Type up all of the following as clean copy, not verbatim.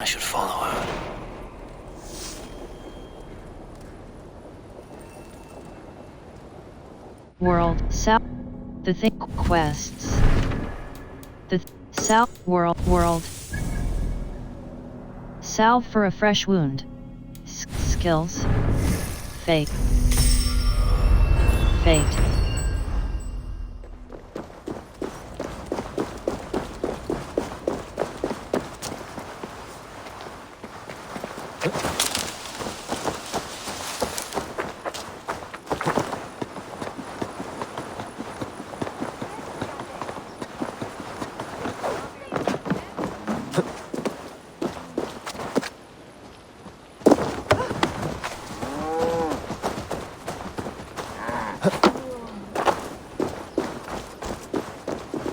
I should follow her. World South. The thing quests. The South world. Salve for a fresh wound. Skills. Fate.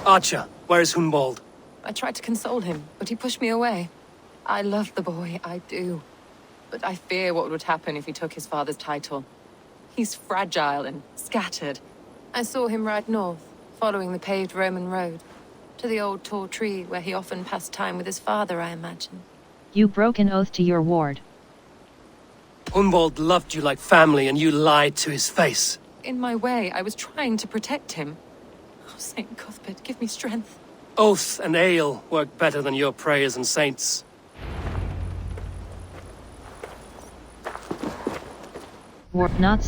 Archer, where is Hunwald? I tried to console him, but he pushed me away. I love the boy, I do. But I fear what would happen if he took his father's title. He's fragile and scattered. I saw him ride north, following the paved Roman road. To the old tall tree where he often passed time with his father, I imagine. You broke an oath to your ward. Hunwald loved you like family and you lied to his face. In my way, I was trying to protect him. Oh, Saint Cuthbert, give me strength. Oath and ale work better than your prayers and saints. Not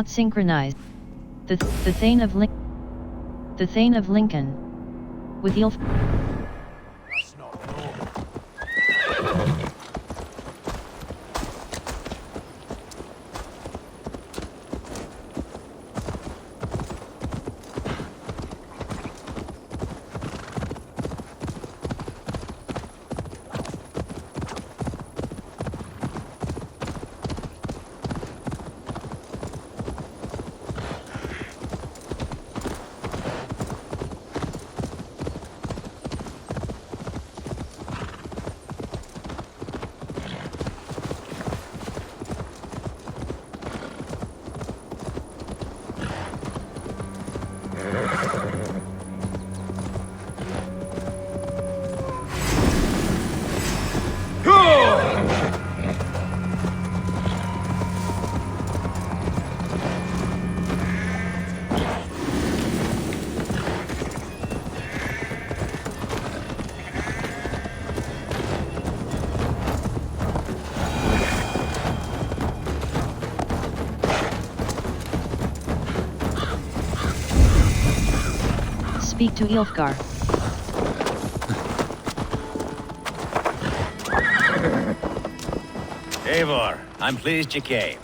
synchronized. The Thane of Lincoln. With Ylf. Speak to Ylfgar. Eivor, I'm pleased you came.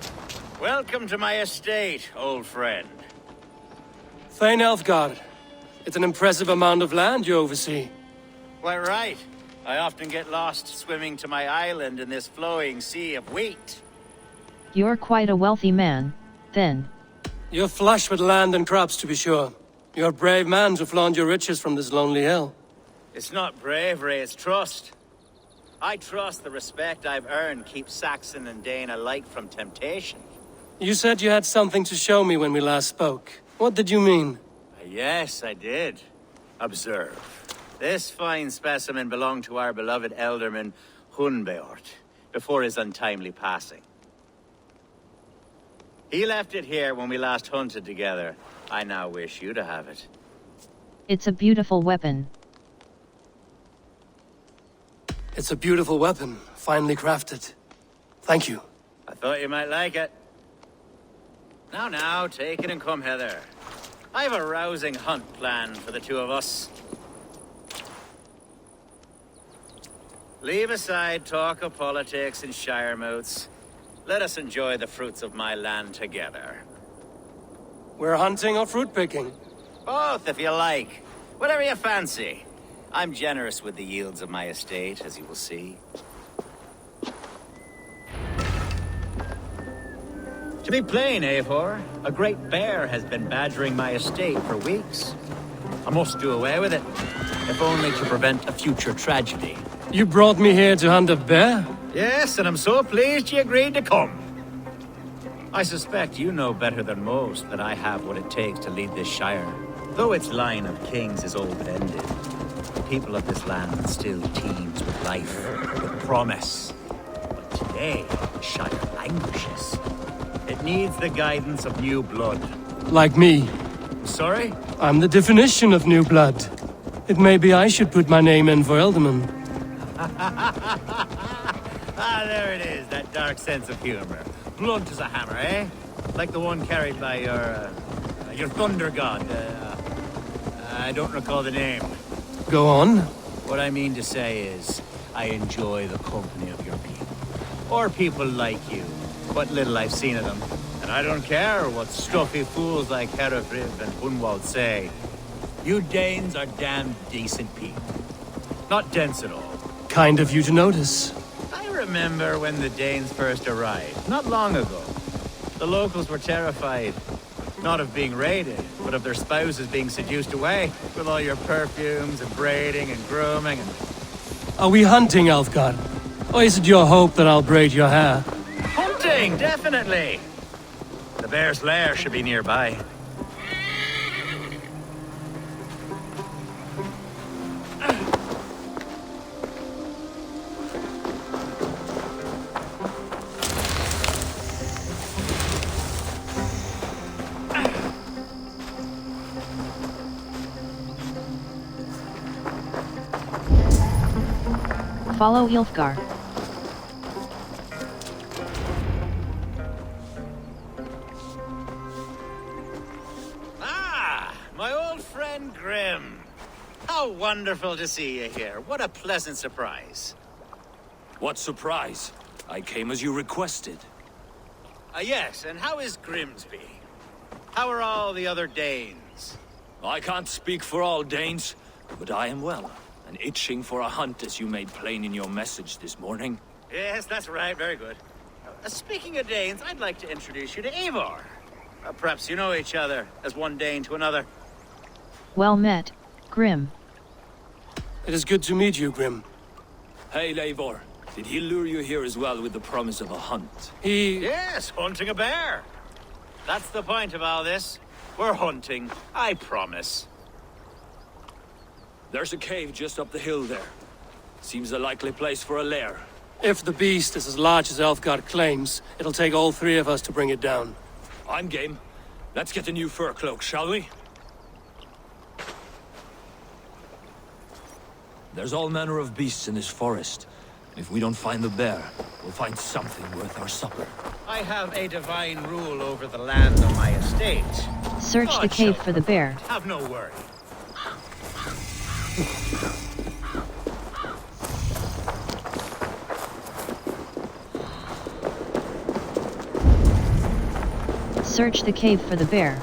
Welcome to my estate, old friend. Thane Elfgard. It's an impressive amount of land you oversee. Quite right. I often get lost swimming to my island in this flowing sea of wheat. You're quite a wealthy man, then. You're flush with land and crops, to be sure. You're a brave man to flaunt your riches from this lonely hill. It's not bravery, it's trust. I trust the respect I've earned keeps Saxon and Dane alike from temptation. You said you had something to show me when we last spoke. What did you mean? Yes, I did. Observe. This fine specimen belonged to our beloved elderman, Hunbeort, before his untimely passing. He left it here when we last hunted together. I now wish you to have it. It's a beautiful weapon. It's a beautiful weapon, finely crafted. Thank you. I thought you might like it. Now, take it and come hither. I have a rousing hunt planned for the two of us. Leave aside talk of politics and shire moats. Let us enjoy the fruits of my land together. We're hunting or fruit picking? Both, if you like. Whatever you fancy. I'm generous with the yields of my estate, as you will see. To be plain, Eivor, a great bear has been badgering my estate for weeks. I must do away with it, if only to prevent a future tragedy. You brought me here to hunt a bear? Yes, and I'm so pleased you agreed to come. I suspect you know better than most that I have what it takes to lead this shire, though its line of kings is old and ended. people of this land still teems with life, with promise. But today, the Shire languishes. It needs the guidance of new blood. Like me. Sorry? I'm the definition of new blood. It may be I should put my name in for Elderman. Ah, there it is, that dark sense of humor. Blunt as a hammer, eh? Like the one carried by your thunder god. I don't recall the name. Go on. What I mean to say is, I enjoy the company of your people. Or people like you. What little I've seen of them. And I don't care what stuffy fools like Herefriv and Hunwald say. You Danes are damn decent people. Not dense at all. Kind of you to notice. I remember when the Danes first arrived, not long ago. The locals were terrified. Not of being raided, but of their spouses being seduced away. With all your perfumes and braiding and grooming and... Are we hunting, Alfgar? Or is it your hope that I'll braid your hair? Hunting, definitely! The bear's lair should be nearby. Follow Ylfgar. Ah, my old friend Grim. How wonderful to see you here. What a pleasant surprise. What surprise? I came as you requested. Yes, and how is Grimsby? How are all the other Danes? I can't speak for all Danes, but I am well, and itching for a hunt as you made plain in your message this morning. Yes, that's right. Very good. Speaking of Danes, I'd like to introduce you to Eivor. Perhaps you know each other, as one Dane to another. Well met, Grim. It is good to meet you, Grim. Hey, Eivor. Did he lure you here as well with the promise of a hunt? Yes, hunting a bear. That's the point of all this. We're hunting, I promise. There's a cave just up the hill there. Seems a likely place for a lair. If the beast is as large as Elfgar claims, it'll take all three of us to bring it down. I'm game. Let's get a new fur cloak, shall we? There's all manner of beasts in this forest. If we don't find the bear, we'll find something worth our supper. I have a divine rule over the land on my estate. Search the God cave shall for the bear. have no worry. Search the cave for the bear.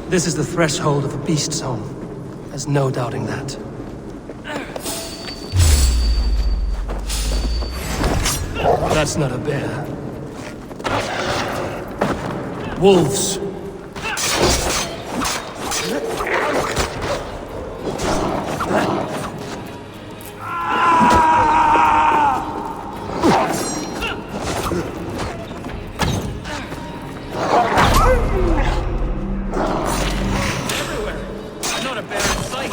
This is the threshold of the beast's home. There's no doubting that. That's not a bear. Wolves. Not a bear in sight.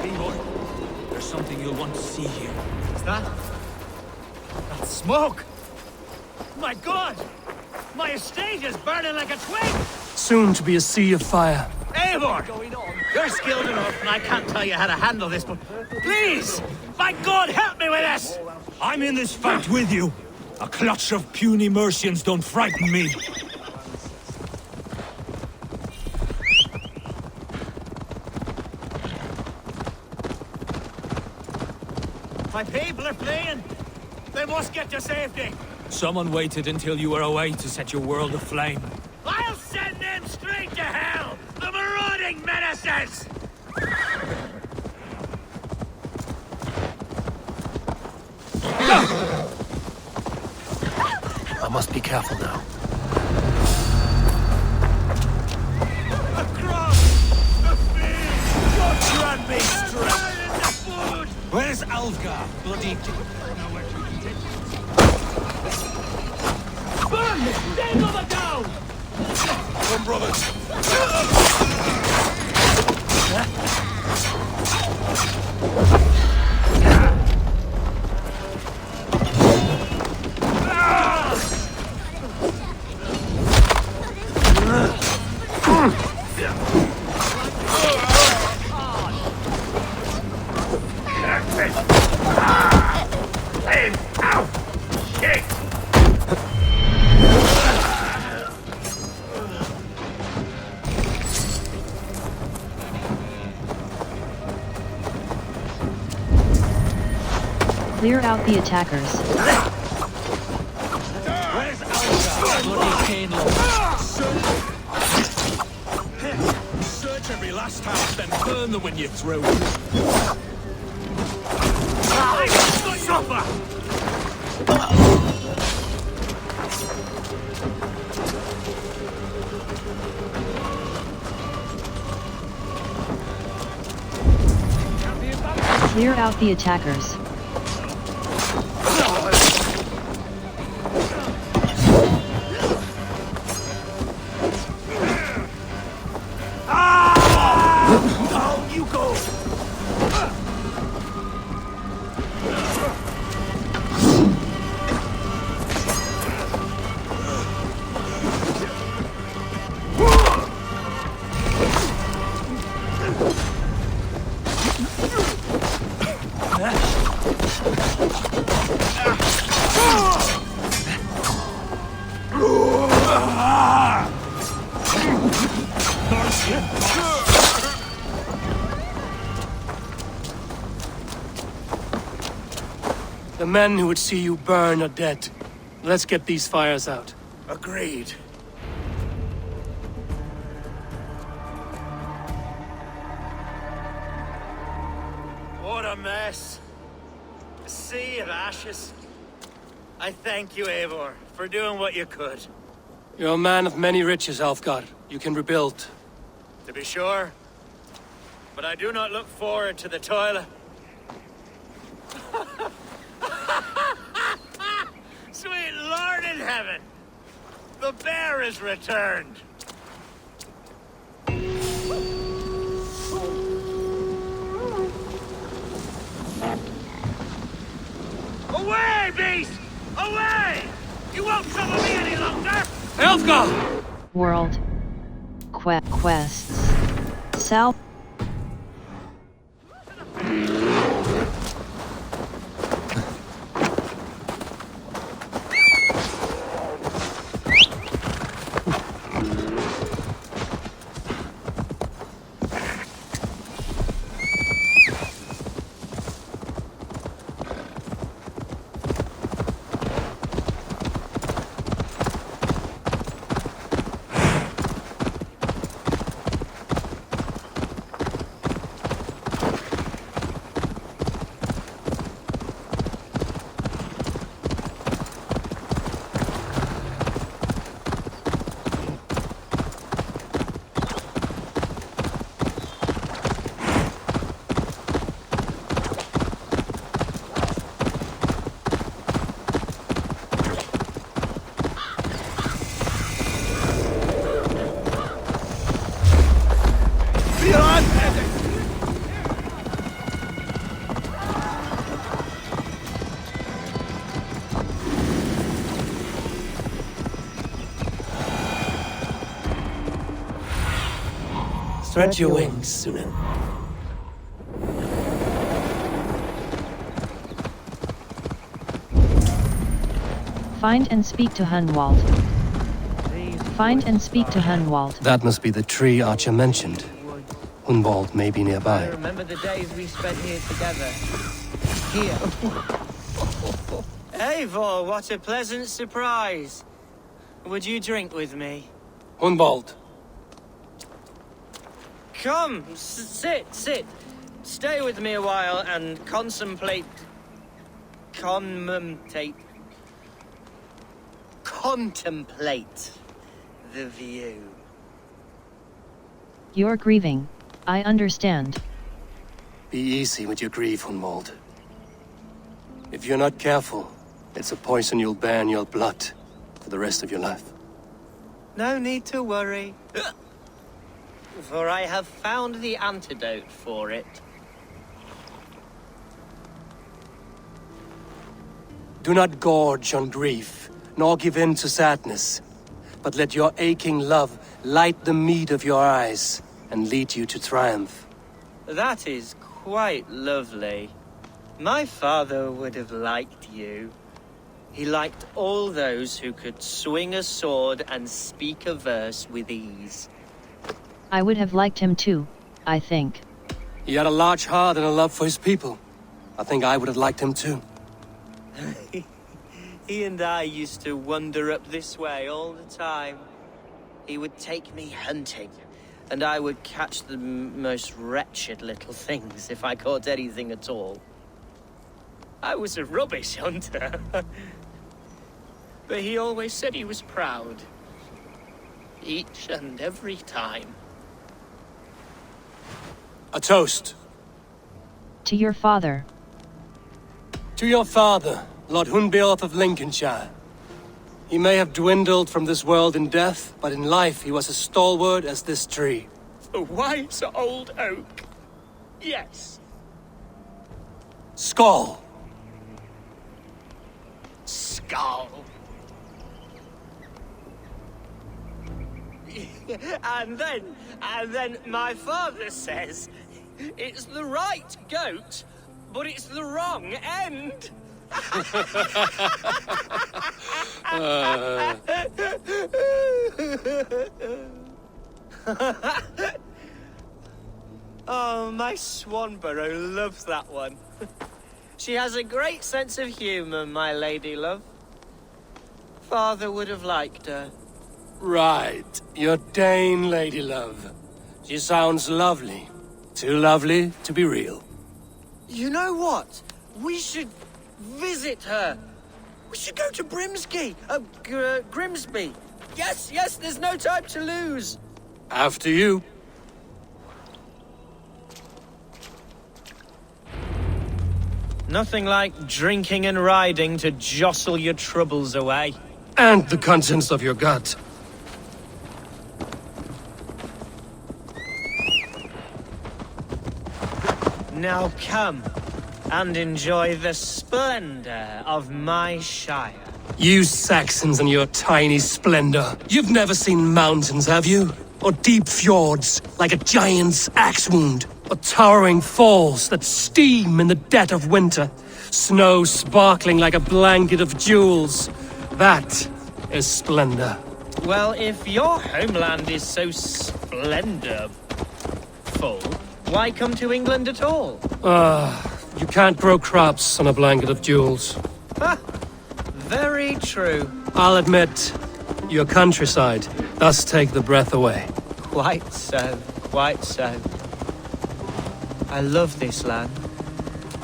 Eivor, there's something you'll want to see here. What's that? That's smoke! My God! My estate is burning like a twig! Soon to be a sea of fire. Eivor! You're skilled enough, and I can't tell you how to handle this, but please! My God, help me with this! I'm in this fight with you. A clutch of puny Mercians don't frighten me. My people are fleeing! They must get to safety! Someone waited until you were away to set your world aflame. I'll send them straight to hell! The marauding menaces! I must be careful now. Across the field! God grant me strength! In the food! Where's Alfgar? Bloody... Burn! Stay on the down! Come, brothers! Clear out the attackers. Where's Alfgar? Bloody Cainlow! Search every last house, then burn them when you're through. Suffer! Clear out the attackers. Down you go! The men who would see you burn are dead. Let's get these fires out. Agreed. What a mess. A sea of ashes. I thank you, Eivor, for doing what you could. You're a man of many riches, Alfgar. You can rebuild. To be sure. But I do not look forward to the toilet. Sweet Lord in heaven! The bear is returned! Away, beast! Away! You won't trouble me any longer! Alfgar! World. Quests. South. Spread your wings, Sunan. Find and speak to Hunwald. Find and speak to Hunwald. That must be the tree Archer mentioned. Hunwald may be nearby. I remember the days we spent here together. Here. Eivor, what a pleasant surprise. Would you drink with me? Hunwald. Come, sit. Stay with me a while and contemplate the view. You're grieving. I understand. Be easy with your grief, Hunwald. If you're not careful, it's a poison you'll bear in your blood for the rest of your life. No need to worry, for I have found the antidote for it. Do not gorge on grief, nor give in to sadness, but let your aching love light the mead of your eyes and lead you to triumph. That is quite lovely. My father would have liked you. He liked all those who could swing a sword and speak a verse with ease. I would have liked him too, I think. He had a large heart and a love for his people. I think I would have liked him too. He and I used to wander up this way all the time. He would take me hunting, and I would catch the most wretched little things if I caught anything at all. I was a rubbish hunter. But he always said he was proud. Each and every time. A toast. To your father. To your father, Lord Hunbeorth of Lincolnshire. He may have dwindled from this world in death, but in life he was as stalwart as this tree. A wise old oak. Yes. Skull. Skull. And then my father says, it's the right goat, but it's the wrong end. Oh, my Swanborough loves that one. She has a great sense of humor, my lady love. Father would have liked her. Right, your Dane lady love. She sounds lovely. Too lovely to be real. You know what? We should visit her. We should go to Grimsby. Yes, there's no time to lose. After you. Nothing like drinking and riding to jostle your troubles away. And the contents of your gut. Now come and enjoy the splendor of my shire. You Saxons and your tiny splendor. You've never seen mountains, have you? Or deep fjords, like a giant's axe wound? Or towering falls that steam in the dead of winter? Snow sparkling like a blanket of jewels? That is splendor. Well, if your homeland is so splendorful, why come to England at all? You can't grow crops on a blanket of jewels. Very true. I'll admit, your countryside does take the breath away. Quite so, quite so. I love this land.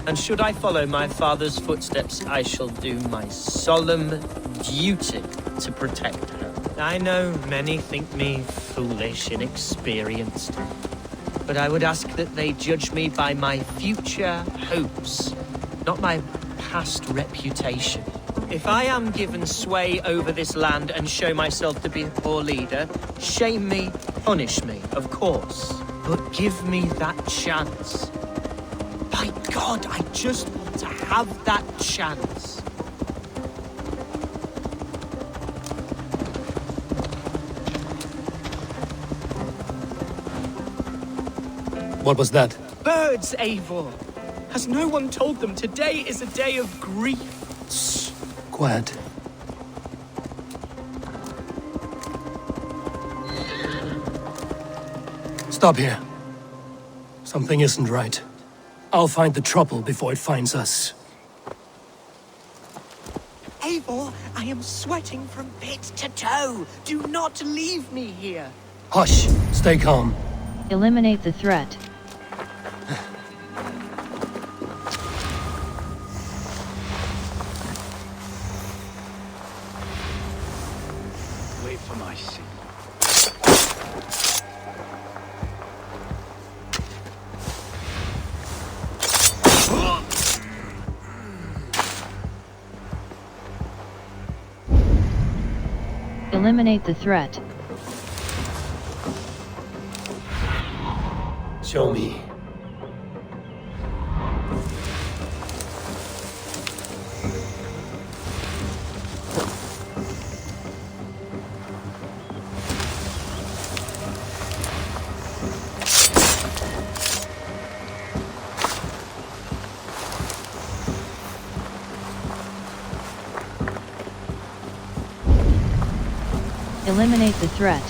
And should I follow my father's footsteps, I shall do my solemn duty to protect her. I know many think me foolish, inexperienced, but I would ask that they judge me by my future hopes, not my past reputation. If I am given sway over this land and show myself to be a poor leader, shame me, punish me, of course, but give me that chance. By God, I just want to have that chance. What was that? Birds, Eivor! Has no one told them today is a day of grief? Quiet. Stop here. Something isn't right. I'll find the trouble before it finds us. Eivor, I am sweating from pit to toe. Do not leave me here. Hush! Stay calm. Eliminate the threat. Wait for my seat. Eliminate the threat. Show me. Eliminate the threat.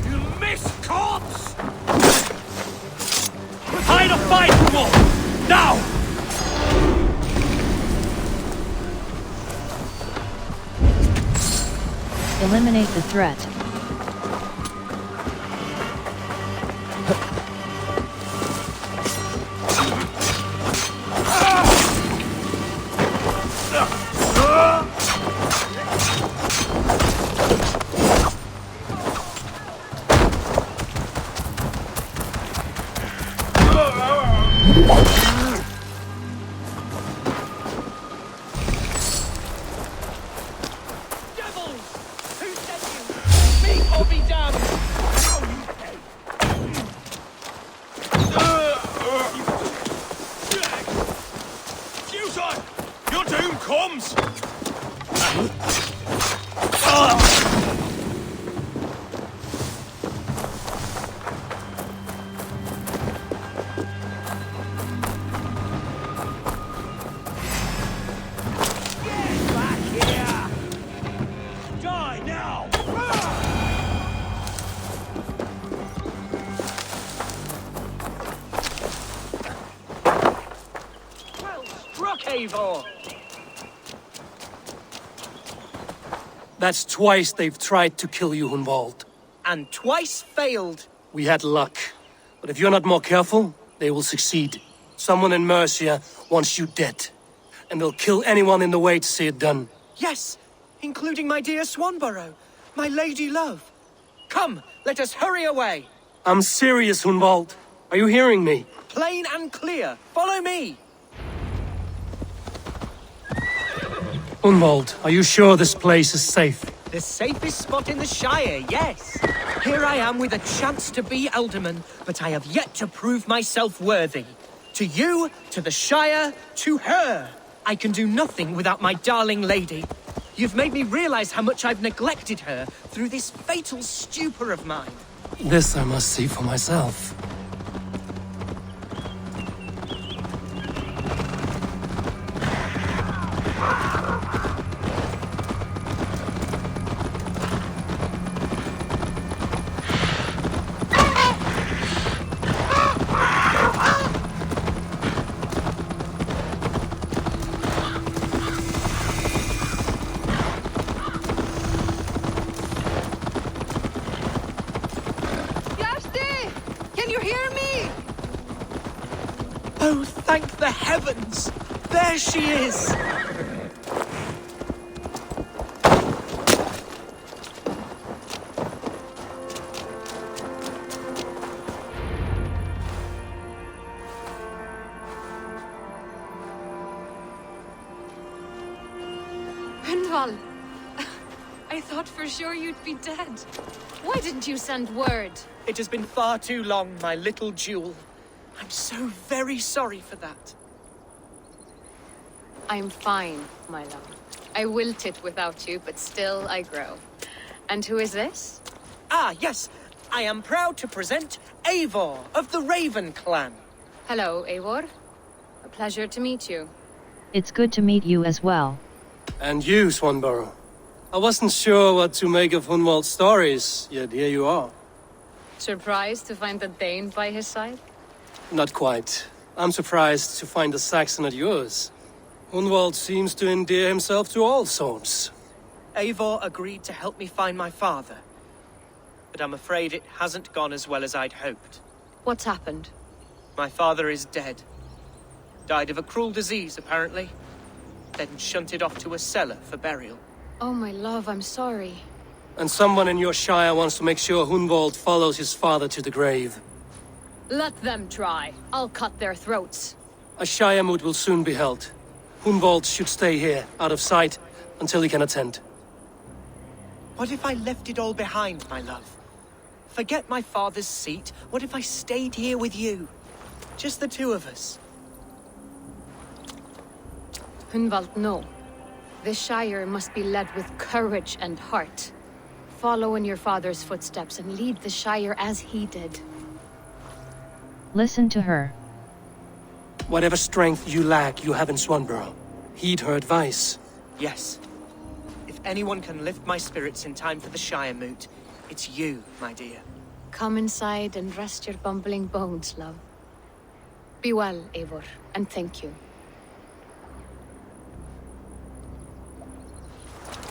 You missed, corpse! Prepare to fight, wolf! Now! Eliminate the threat. Your doom comes! Eivor! That's twice they've tried to kill you, Hunwald. And twice failed. We had luck. But if you're not more careful, they will succeed. Someone in Mercia wants you dead. And they'll kill anyone in the way to see it done. Yes, including my dear Swanborough, my lady love. Come, let us hurry away. I'm serious, Hunwald. Are you hearing me? Plain and clear. Follow me. Hunwald, are you sure this place is safe? The safest spot in the Shire, yes. Here I am with a chance to be Alderman, but I have yet to prove myself worthy. To you, to the Shire, to her. I can do nothing without my darling lady. You've made me realize how much I've neglected her through this fatal stupor of mine. This I must see for myself. Oh, thank the heavens! There she is! Hendval! I thought for sure you'd be dead. Why didn't you send word? It has been far too long, my little jewel. I'm so very sorry for that. I'm fine, my love. I wilted without you, but still I grow. And who is this? Ah, yes. I am proud to present Eivor of the Raven clan. Hello, Eivor. A pleasure to meet you. It's good to meet you as well. And you, Swanborough. I wasn't sure what to make of Hunwald's stories, yet here you are. Surprised to find a Dane by his side? Not quite. I'm surprised to find a Saxon at yours. Hunwald seems to endear himself to all sorts. Eivor agreed to help me find my father. But I'm afraid it hasn't gone as well as I'd hoped. What's happened? My father is dead. Died of a cruel disease, apparently. Then shunted off to a cellar for burial. Oh, my love, I'm sorry. And someone in your shire wants to make sure Hunwald follows his father to the grave. Let them try. I'll cut their throats. A shire moot will soon be held. Hunwald should stay here, out of sight, until he can attend. What if I left it all behind, my love? Forget my father's seat. What if I stayed here with you? Just the two of us. Hunwald, no. This Shire must be led with courage and heart. Follow in your father's footsteps and lead the Shire as he did. Listen to her. Whatever strength you lack, you have in Swanborough. Heed her advice. Yes. If anyone can lift my spirits in time for the Shire moot, it's you, my dear. Come inside and rest your bumbling bones, love. Be well, Eivor, and thank you.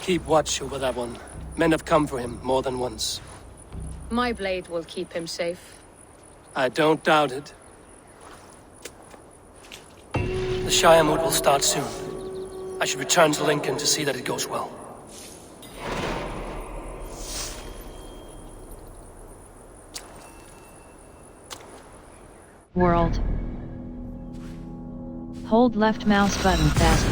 Keep watch over that one. Men have come for him more than once. My blade will keep him safe. I don't doubt it. The Shire moot will start soon. I should return to Lincoln to see that it goes well. World. Hold left mouse button fast.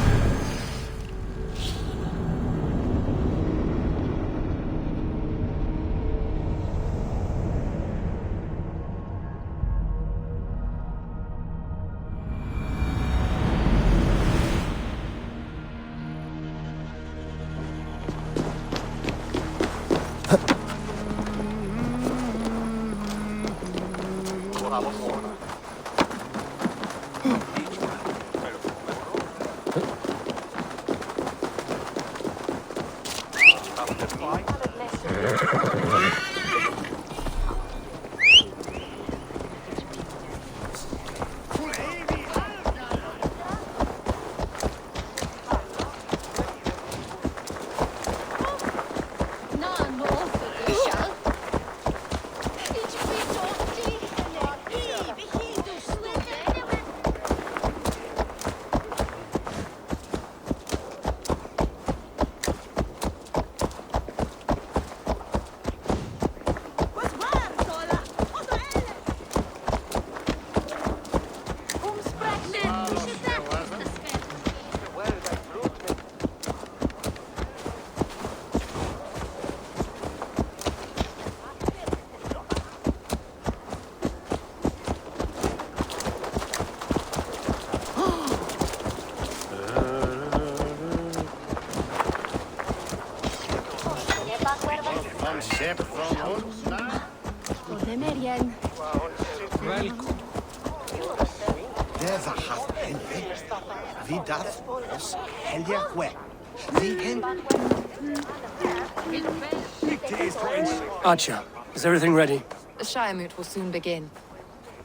Archer, is everything ready? The Shire moot will soon begin.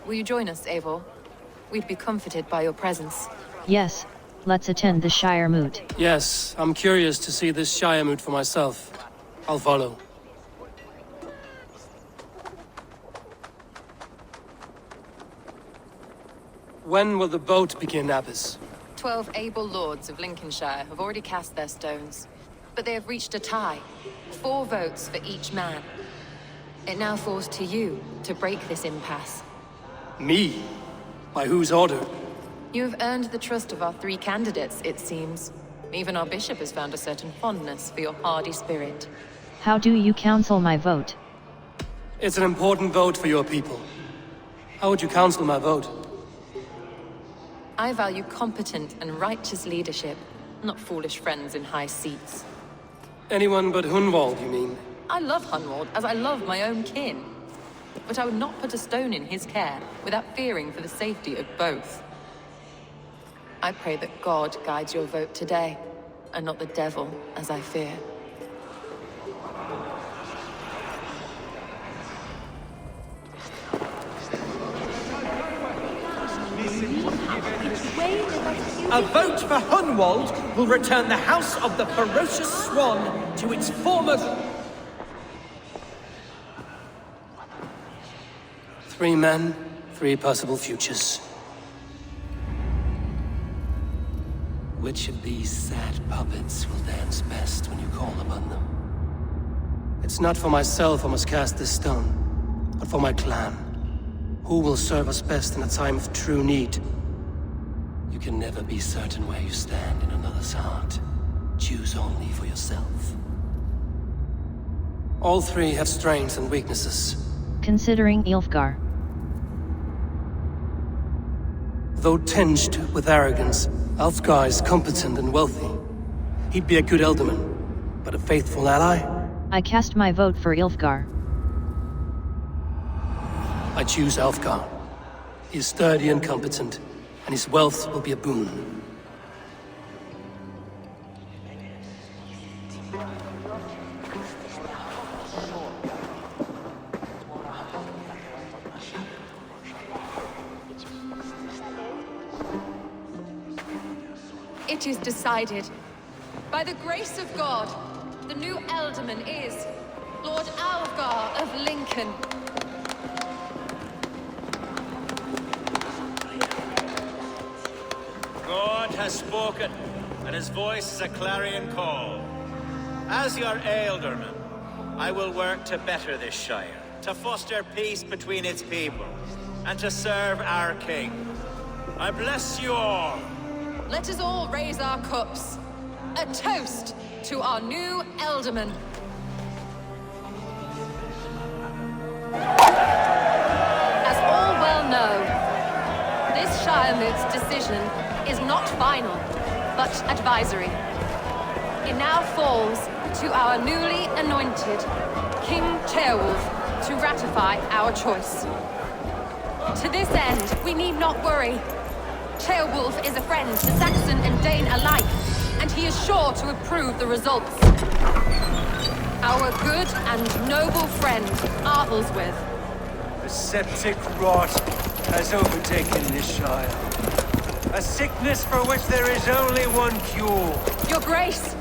Will you join us, Eivor? We'd be comforted by your presence. Yes, let's attend the Shire moot. Yes, I'm curious to see this Shire moot for myself. I'll follow. When will the boat begin, Abbess? 12 able lords of Lincolnshire have already cast their stones, but they have reached a tie. 4 votes for each man. It now falls to you to break this impasse. Me? By whose order? You have earned the trust of our 3 candidates, it seems. Even our bishop has found a certain fondness for your hardy spirit. How do you counsel my vote? It's an important vote for your people. How would you counsel my vote? I value competent and righteous leadership, not foolish friends in high seats. Anyone but Hunwald, you mean? I love Hunwald as I love my own kin. But I would not put a stone in his care without fearing for the safety of both. I pray that God guides your vote today, and not the devil, as I fear. A vote for Hunwald will return the House of the Ferocious Swan to its former... 3 men, 3 possible futures. Which of these sad puppets will dance best when you call upon them? It's not for myself I must cast this stone, but for my clan. Who will serve us best in a time of true need? You can never be certain where you stand in another's heart. Choose only for yourself. All 3 have strengths and weaknesses. Considering Ilfgar. Though tinged with arrogance, Ulfgar is competent and wealthy. He'd be a good Elderman, but a faithful ally? I cast my vote for Ilfgar. I choose Ulfgar. He is sturdy and competent, and his wealth will be a boon. It is decided. By the grace of God, the new Elderman is Lord Algar of Lincoln. God has spoken, and his voice is a clarion call. As your Ealdorman, I will work to better this Shire, to foster peace between its people, and to serve our king. I bless you all. Let us all raise our cups. A toast to our new Elderman. As all well know, this Shirelord's decision is not final, but advisory. It now falls to our newly anointed King Ceolwulf to ratify our choice. To this end, we need not worry. Ceolwulf is a friend to Saxon and Dane alike, and he is sure to approve the results. Our good and noble friend, Arthelswith. The septic rot has overtaken this Shire. A sickness for which there is only one cure. Your Grace!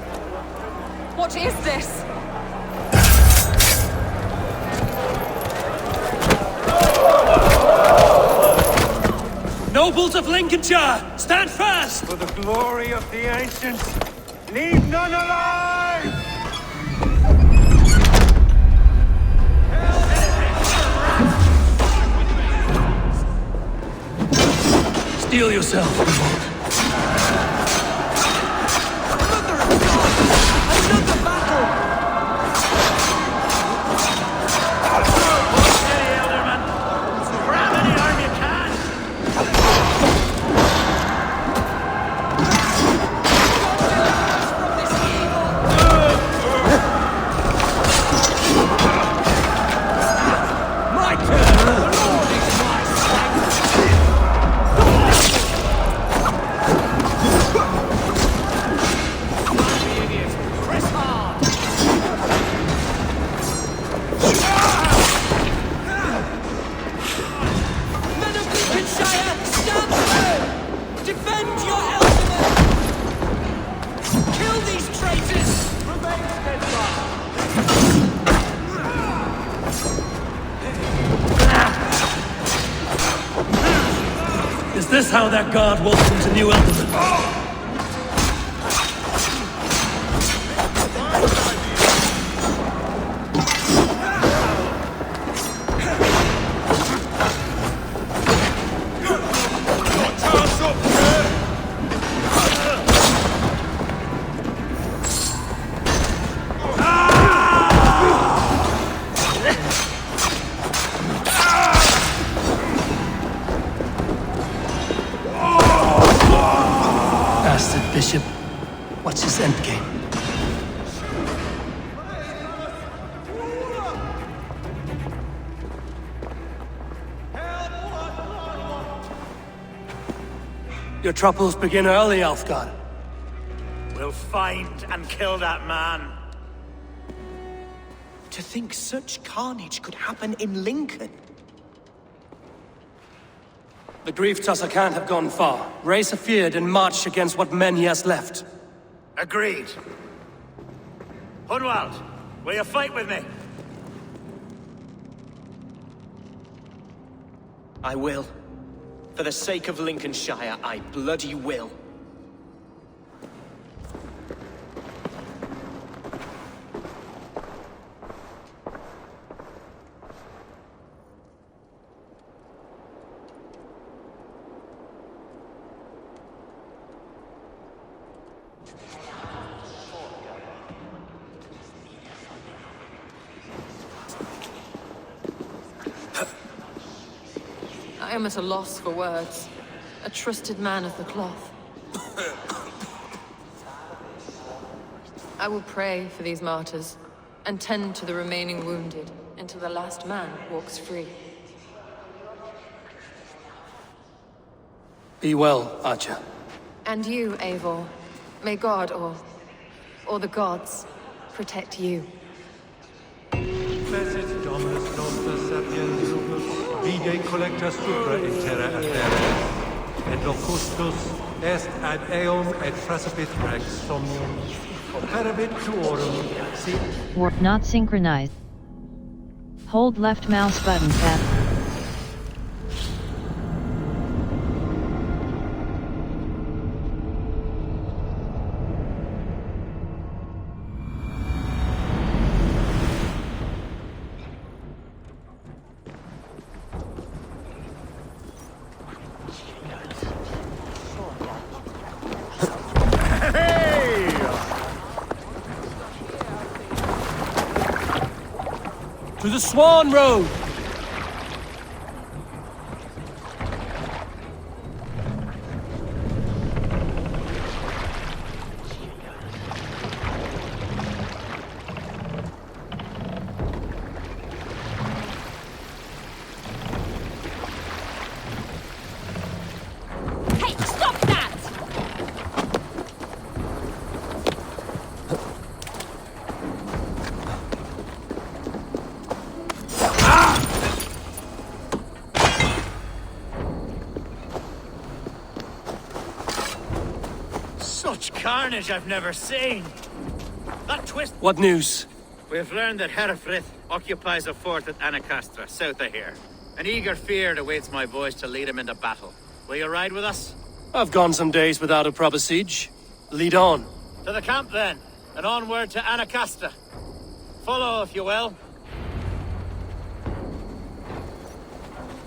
What is this? Nobles of Lincolnshire, stand fast! For the glory of the ancients, leave none alive! Steel yourself, revolt. Is this how that guard welcomes a new Elderman? Your troubles begin early, Alfgard. We'll find and kill that man. To think such carnage could happen in Lincoln. The grief-tosser can't have gone far. Raise a feared and march against what men he has left. Agreed. Hunwald, will you fight with me? I will. For the sake of Lincolnshire, I bloody will. I am at a loss for words. A trusted man of the cloth. I will pray for these martyrs, and tend to the remaining wounded, until the last man walks free. Be well, Archer. And you, Eivor. May God, or the gods, protect you. Facet domus nostra sapiens lupus, vide collecta supra in terra affairs, et locustus est ad eum et frasapit rex somnium, operabit tuorum, si... Warp not synchronized. Hold left mouse button tap. To the Swan Road! Hey, stop that! Such carnage I've never seen. That twist... What news? We've learned that Herefrith occupies a fort at Anacastra, south of here. An eager fear awaits my boys to lead him into battle. Will you ride with us? I've gone some days without a proper siege. Lead on. To the camp then, and onward to Anacastra. Follow, if you will.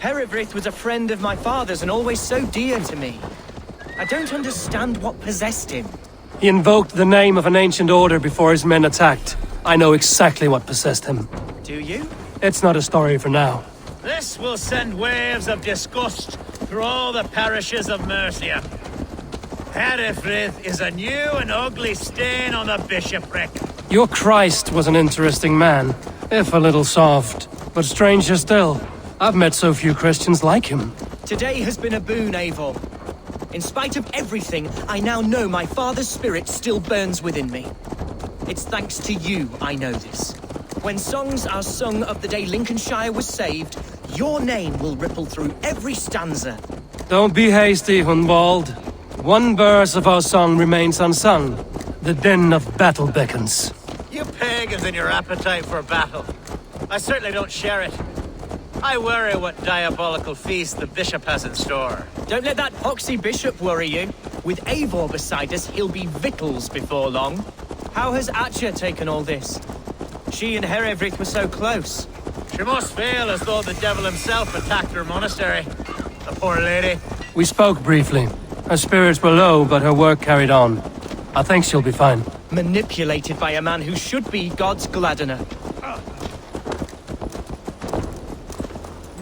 Herefrith was a friend of my father's and always so dear to me. I don't understand what possessed him. He invoked the name of an ancient order before his men attacked. I know exactly what possessed him. Do you? It's not a story for now. This will send waves of disgust through all the parishes of Mercia. Herefrith is a new and ugly stain on the bishopric. Your Christ was an interesting man, if a little soft. But stranger still, I've met so few Christians like him. Today has been a boon, Eivor. In spite of everything, I now know my father's spirit still burns within me. It's thanks to you I know this. When songs are sung of the day Lincolnshire was saved, your name will ripple through every stanza. Don't be hasty, Hunwald. One verse of our song remains unsung. The din of battle beckons. You pagans and your appetite for battle. I certainly don't share it. I worry what diabolical feast the bishop has in store. Don't let that foxy bishop worry you. With Eivor beside us, he'll be victuals before long. How has Atcha taken all this? She and Herefrith were so close. She must feel as though the devil himself attacked her monastery. The poor lady. We spoke briefly. Her spirits were low, but her work carried on. I think she'll be fine. Manipulated by a man who should be God's gladdener.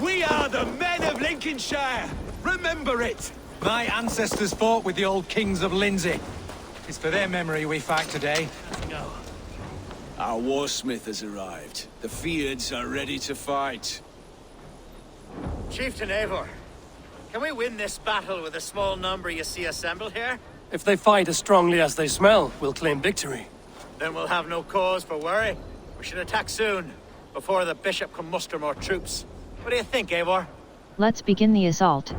We are the men of Lincolnshire! Remember it! My ancestors fought with the old kings of Lindsey. It's for their memory we fight today. Our warsmith has arrived. The Fiends are ready to fight. Chieftain Eivor, Can we win this battle with the small number you see assembled here? If they fight as strongly as they smell, we'll claim victory. Then we'll have no cause for worry. We should attack soon, before the bishop can muster more troops. What do you think, Eivor? Let's begin the assault.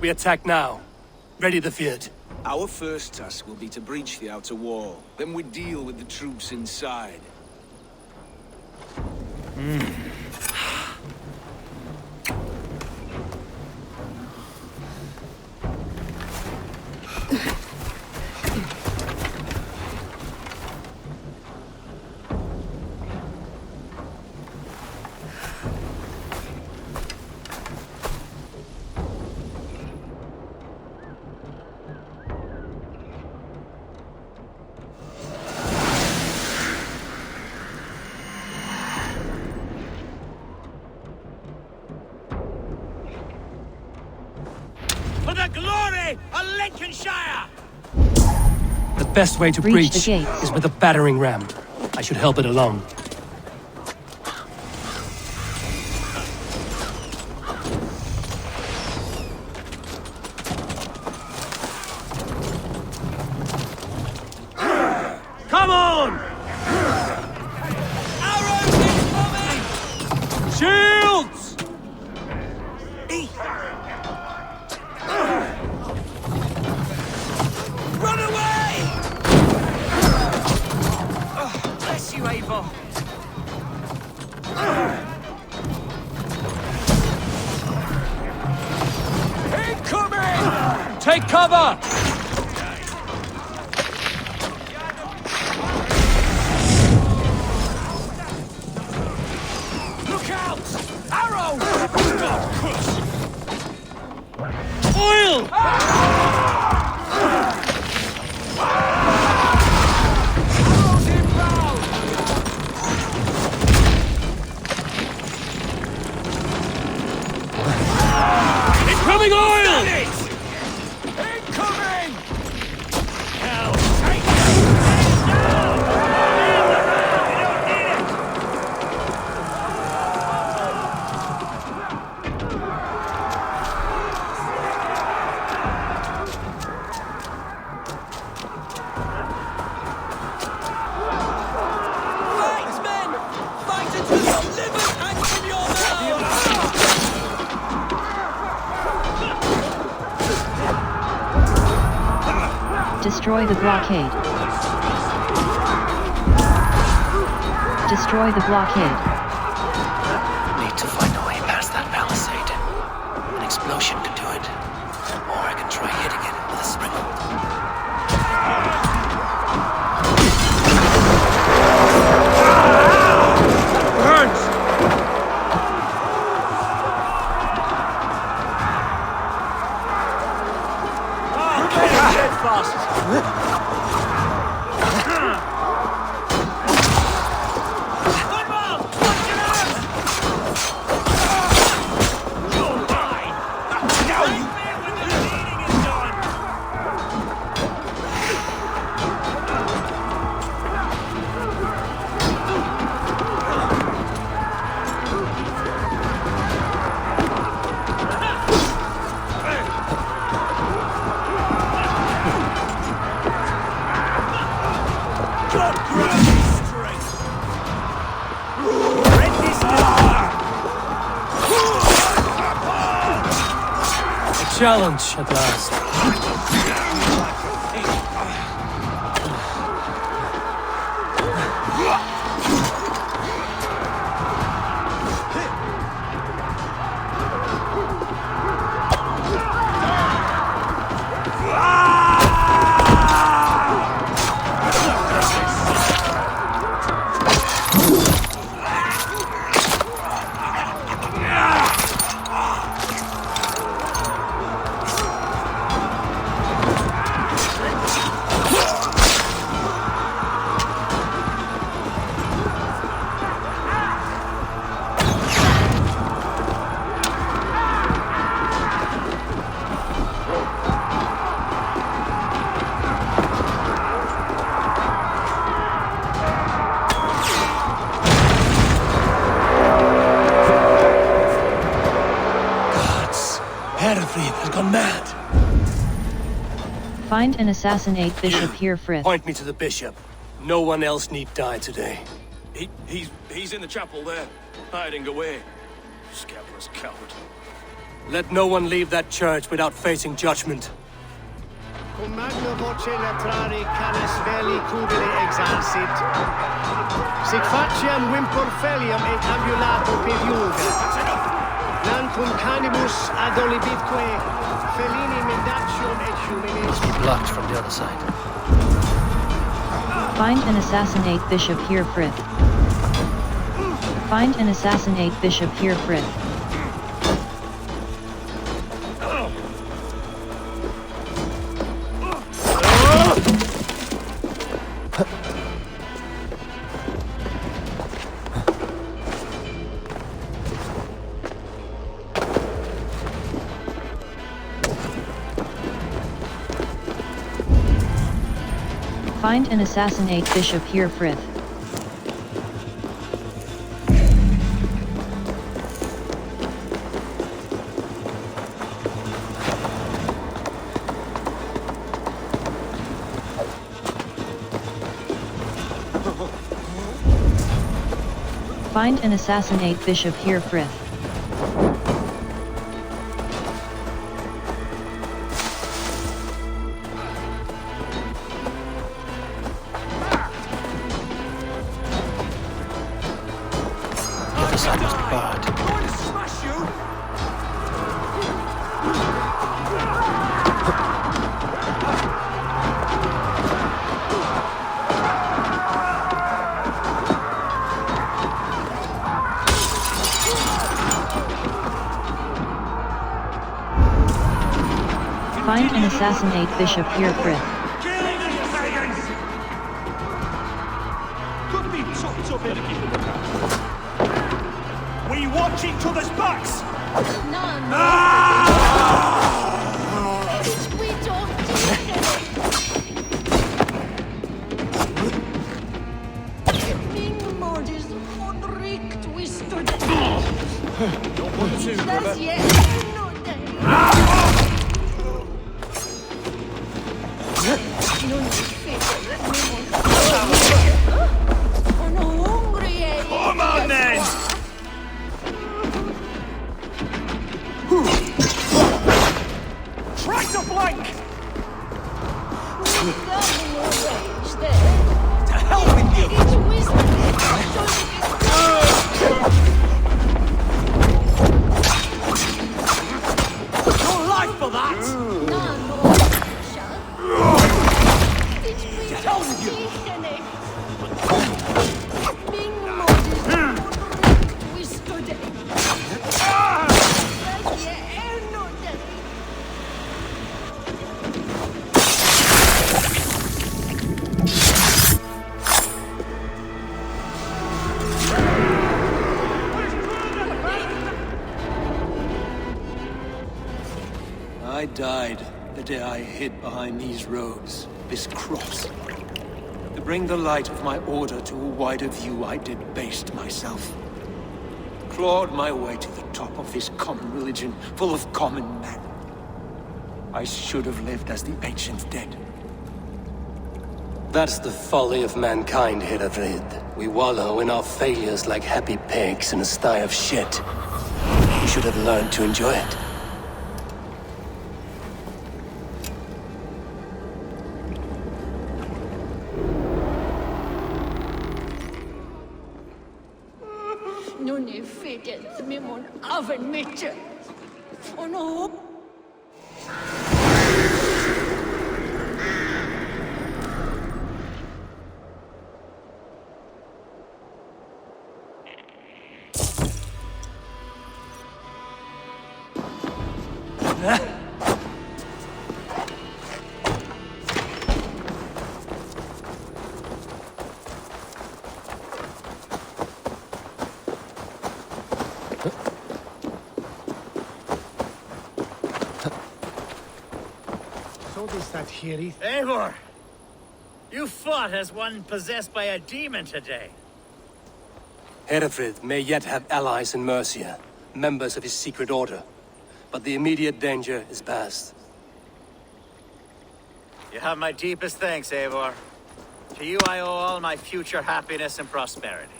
We attack now. Ready the field. Our first task will be to breach the outer wall. Then we deal with the troops inside. For the glory of Lincolnshire! The best way to Breach breach the gates. is with a battering ram. I should help it along. Come on! Arrows incoming! Shields! Run away! Bless you, Eivor. Incoming! Take cover! Look out! Arrows! Oil! Arrows inbound! Incoming oil! Incoming! Hell, take Fight, men! Fight until your livers hang from your mouth! Destroy the blockade. Destroy the blockade. Need to find a way past that palisade. An explosion could do it. Or I can try hitting it with a springboard. Burns! A challenge at last. mad! Find and assassinate Bishop Herefrith. Point me to the bishop. No one else need die today. He's in the chapel there, hiding away. Scabrous coward. Let no one leave that church without facing judgment. Cum magna voce latrari canis veli cubili exarsit. Sic faciam vimpor feliam et ambulato pediunga. Nan cum canibus adolibitque felini mendacium et humilis. Must be blocked from the other side. Find and assassinate Bishop Herefrith. Find and assassinate Bishop Herefrith. Find and assassinate Bishop Herefrith. Find and assassinate Bishop Herefrith. The other side must be barred. Find and assassinate Bishop Herefrith. We watch each other's backs! Come on then! Try to flank! To hell with you! Your life for that! To hell with you! I died the day I hid behind these robes, this cross. To bring the light of my order to a wider view, I debased myself. Clawed my way to the top of this common religion, full of common men. I should have lived as the ancient dead. That's the folly of mankind, Herefrid. We wallow in our failures like happy pigs in a sty of shit. We should have learned to enjoy it. Non è fedez mimon aven mitje. Oh no. So is that Hereth? Eivor! You fought as one possessed by a demon today. Herefrid may yet have allies in Mercia, members of his secret order. but the immediate danger is past. You have my deepest thanks, Eivor. To you I owe all my future happiness and prosperity.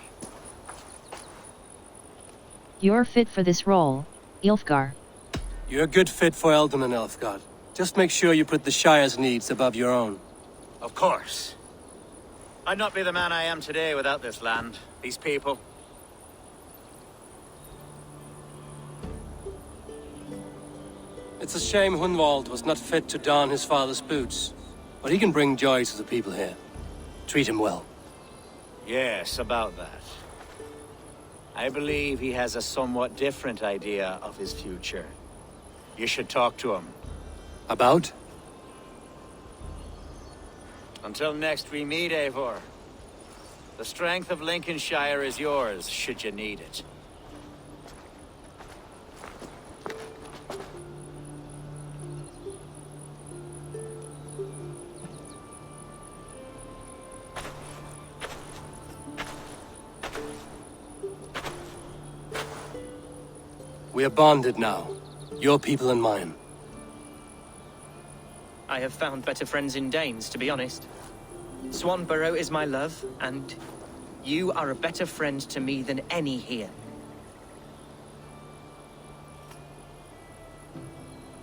You're fit for this role, Ilfgar. You're a good fit for Eldon and Elfgard. Just make sure you put the Shire's needs above your own. Of course. I'd not be the man I am today without this land, these people. It's a shame Hunwald was not fit to don his father's boots. But he can bring joy to the people here. Treat him well. Yes, about that. I believe he has a somewhat different idea of his future. You should talk to him. About? Until next we meet, Eivor. The strength of Lincolnshire is yours, should you need it. We are bonded now. Your people and mine. I have found better friends in Danes, to be honest. Swanborough is my love, and you are a better friend to me than any here.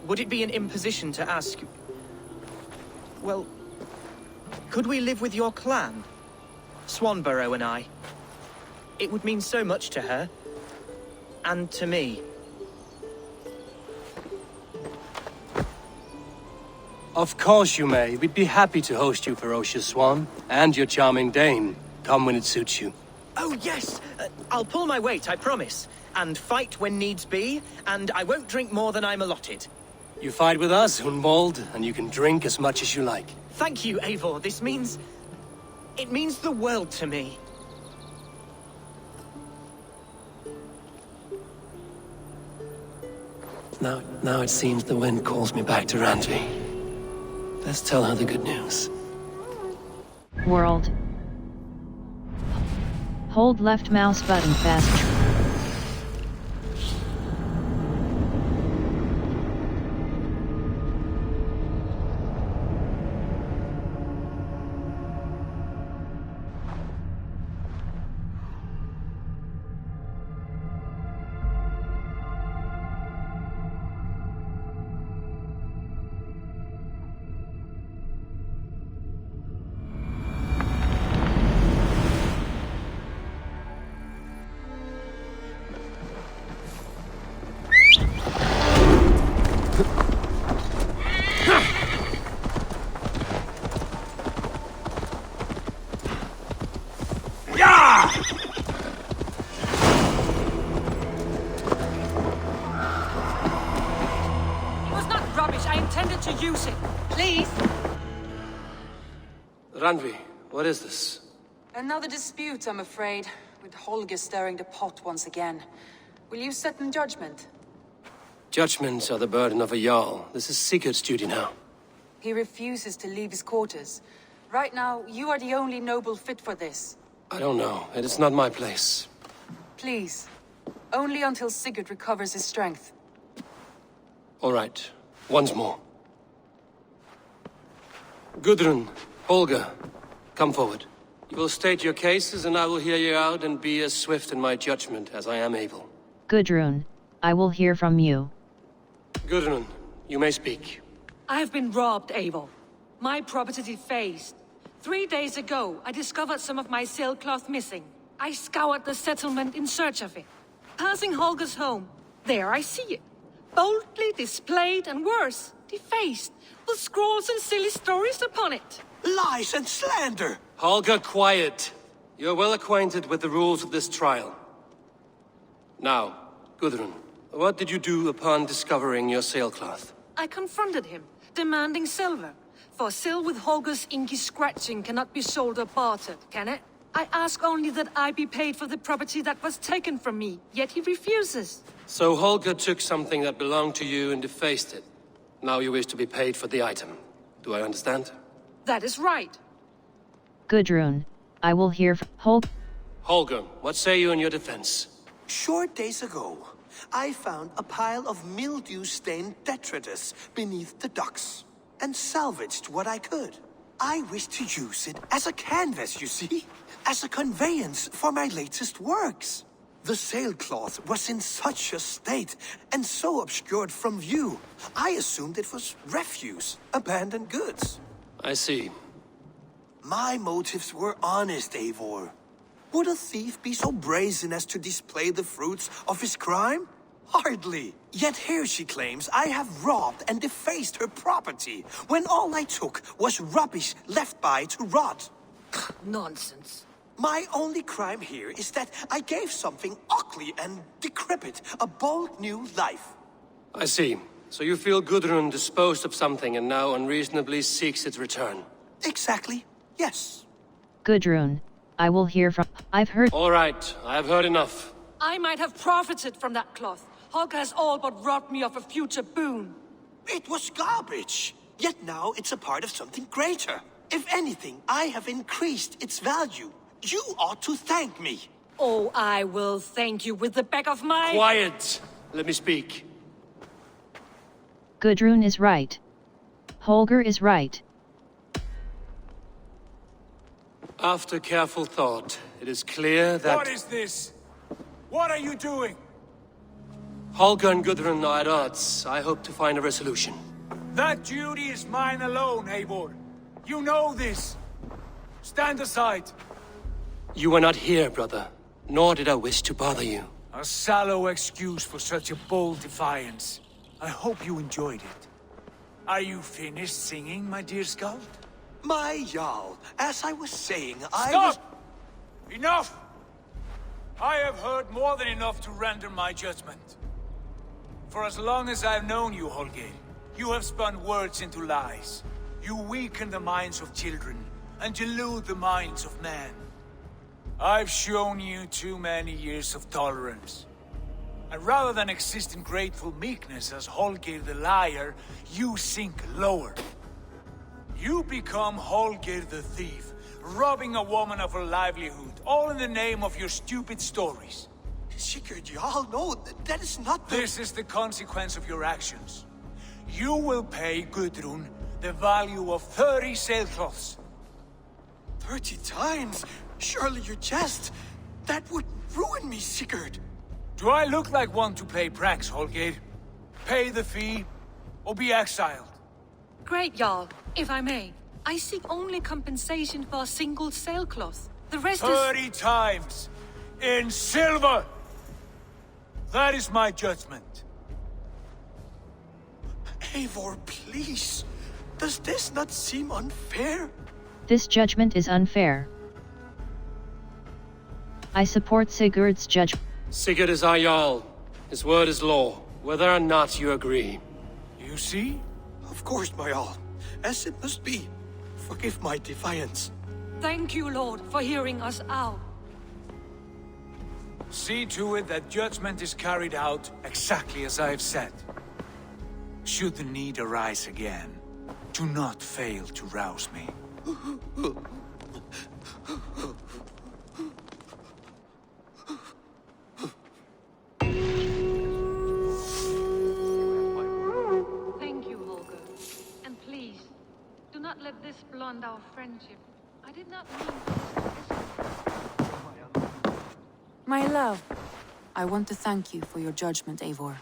Would it be an imposition to ask... Well, could we live with your clan? Swanborough and I. It would mean so much to her. And to me. Of course you may. We'd be happy to host you, ferocious Swan. And your charming Dane. Come when it suits you. Oh, yes! I'll pull my weight, I promise. And fight when needs be, and I won't drink more than I'm allotted. You fight with us, Hunwald, and you can drink as much as you like. Thank you, Eivor. This means... it means the world to me. Now it seems the wind calls me back to Randvi. Let's tell her the good news. World. Hold left mouse button fast. Use it, please. Randvi, what is this? Another dispute, I'm afraid, with Holger stirring the pot once again. Will you set in judgment? Judgments are the burden of a Jarl. This is Sigurd's duty now. He refuses to leave his quarters. Right now, you are the only noble fit for this. I don't know. It is not my place. Please. Only until Sigurd recovers his strength. All right. Once more. Gudrun, Holger, come forward. You will state your cases and I will hear you out and be as swift in my judgment as I am able. Gudrun, I will hear from you. Gudrun, you may speak. I have been robbed, Eivor. My property defaced. 3 days ago, I discovered some of my sailcloth missing. I scoured the settlement in search of it. Passing Holger's home, there I see it. Boldly displayed and worse, defaced, with scrolls and silly stories upon it. Lies and slander! Holger, quiet. You're well acquainted with the rules of this trial. Now, Gudrun, what did you do upon discovering your sailcloth? I confronted him, demanding silver. For sil with Holger's inky scratching cannot be sold or bartered, can it? I ask only that I be paid for the property that was taken from me, yet he refuses. So Holger took something that belonged to you and defaced it. Now you wish to be paid for the item. Do I understand? That is right. Gudrun, I will hear Holger, what say you in your defense? Short days ago, I found a pile of mildew-stained detritus beneath the docks, and salvaged what I could. I wish to use it as a canvas, you see? As a conveyance for my latest works. The sailcloth was in such a state, and so obscured from view, I assumed it was refuse, abandoned goods. I see. My motives were honest, Eivor. Would a thief be so brazen as to display the fruits of his crime? Hardly. Yet here she claims I have robbed and defaced her property, when all I took was rubbish left by to rot. Nonsense. My only crime here is that I gave something ugly and decrepit a bold new life. I see. So you feel Gudrun disposed of something and now unreasonably seeks its return? Exactly. Yes. Gudrun, I will hear from... I've heard... All right, I have heard enough. I might have profited from that cloth. Holger has all but robbed me of a future boon. It was garbage. Yet now it's a part of something greater. If anything, I have increased its value. You ought to thank me. Oh, I will thank you with the back of my... Quiet! Let me speak. Gudrun is right. Holger is right. After careful thought, it is clear that... What is this? What are you doing? Holger and Gudrun are at odds. I hope to find a resolution. That duty is mine alone, Eivor. You know this. Stand aside. You were not here, brother. Nor did I wish to bother you. A sallow excuse for such a bold defiance. I hope you enjoyed it. Are you finished singing, my dear Skald? My Jarl, as I was saying, Stop! Enough! I have heard more than enough to render my judgment. For as long as I've known you, Holger, you have spun words into lies. You weaken the minds of children, and delude the minds of men. I've shown you too many years of tolerance. And rather than exist in grateful meekness as Holger the liar, you sink lower. You become Holger the thief, robbing a woman of her livelihood, all in the name of your stupid stories. Sigurd, Jarl, no, that is not the... This is the consequence of your actions. You will pay Gudrun the value of 30 sailcloths. 30 times? Surely you jest. That would ruin me, Sigurd. Do I look like one to play pranks, Holger? Pay the fee, or be exiled. Great, Jarl. If I may, I seek only compensation for a single sailcloth. The rest 30 times! In silver! That is my judgment. Eivor, please. Does this not seem unfair? This judgment is unfair. I support Sigurd's judgment. Sigurd is our Jarl. His word is law, whether or not you agree. You see? Of course, my Jarl. As it must be. Forgive my defiance. Thank you, Lord, for hearing us out. See to it that judgment is carried out exactly as I have said. Should the need arise again, do not fail to rouse me. Thank you, Holger. And please, do not let this blunt our friendship. I did not mean this. My love, I want to thank you for your judgment, Eivor.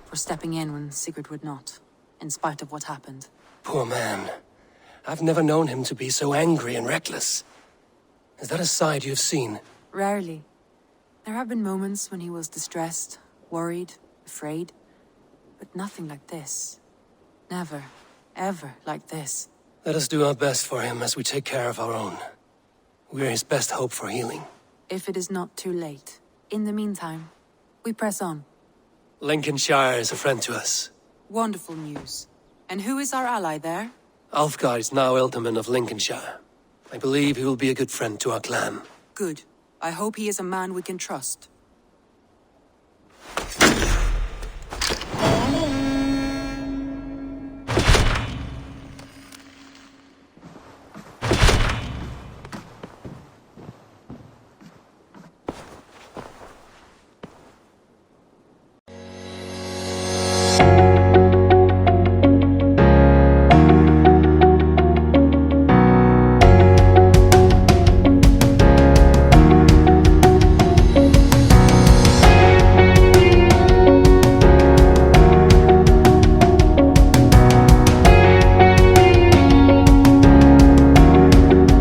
For stepping in when Sigurd would not, in spite of what happened. Poor man. I've never known him to be so angry and reckless. Is that a side you've seen? Rarely. There have been moments when he was distressed, worried, afraid. But nothing like this. Never, ever like this. Let us do our best for him as we take care of our own. We're his best hope for healing. If it is not too late. In the meantime, we press on. Lincolnshire is a friend to us. Wonderful news. And who is our ally there? Alfgar is now Ealdorman of Lincolnshire. I believe he will be a good friend to our clan. Good. I hope he is a man we can trust.